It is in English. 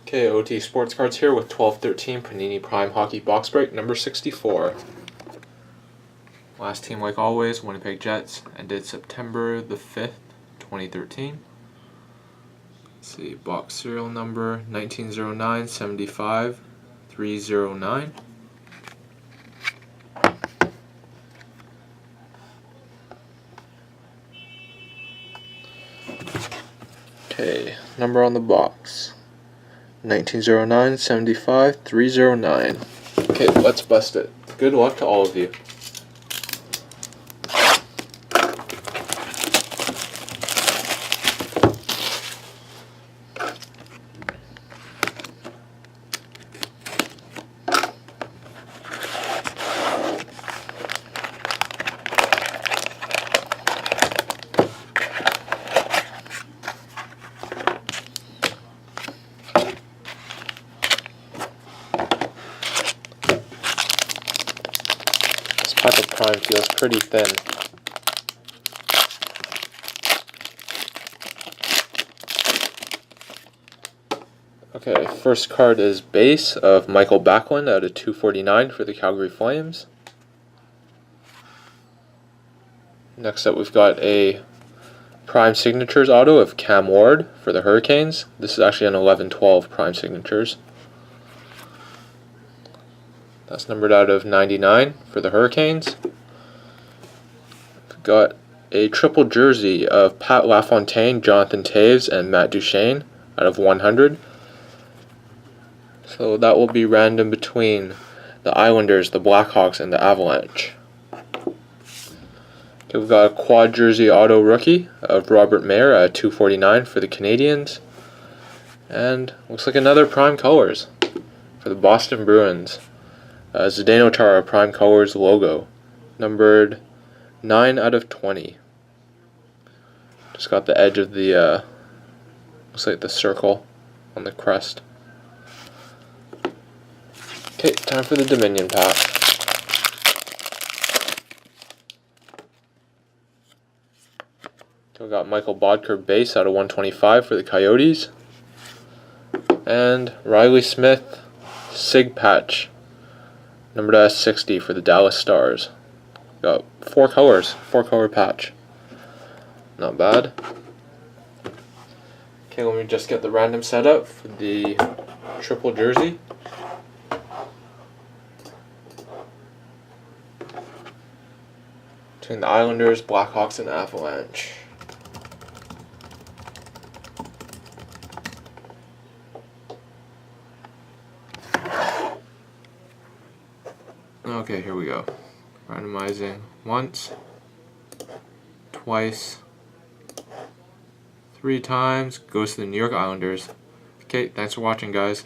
Okay, OT Sports Cards here with 12-13 Panini Prime Hockey Box Break number 64. Last team, like always, Winnipeg Jets, ended September the 5th, 2013. Let's see, box serial number 1909 75 309. Okay, number on the box 1909 75 309. Okay, let's bust it. Good luck to all of you. This pack of Prime feels pretty thin. Okay, first card is base of Michael Backlund out of 249 for the Calgary Flames. Next up, we've got a Prime Signatures auto of Cam Ward for the Hurricanes. This is actually an 11-12 Prime Signatures. That's numbered out of 99 for the Hurricanes. We've got a triple jersey of Pat LaFontaine, Jonathan Toews, and Matt Duchene out of 100. So that will be random between the Islanders, the Blackhawks, and the Avalanche. Okay, we've got a quad jersey auto rookie of Robert Mayer at 249 for the Canadiens. And looks like another Prime Colors for the Boston Bruins. Zdeno Chara Prime Colors logo, numbered 9 out of 20. Just got the edge of the, looks like the circle on the crest. Okay, time for the Dominion pack. We got Michael Bodker base out of 125 for the Coyotes. And Riley Smith Sig patch, numbered as 60 for the Dallas Stars. Got 4 colors, 4-color patch. Not bad. Okay, let me just get the random set up for the triple jersey. Between the Islanders, Blackhawks, and Avalanche. Okay, here we go. Randomizing once, twice, 3 times. Goes to the New York Islanders. Okay, thanks for watching, guys.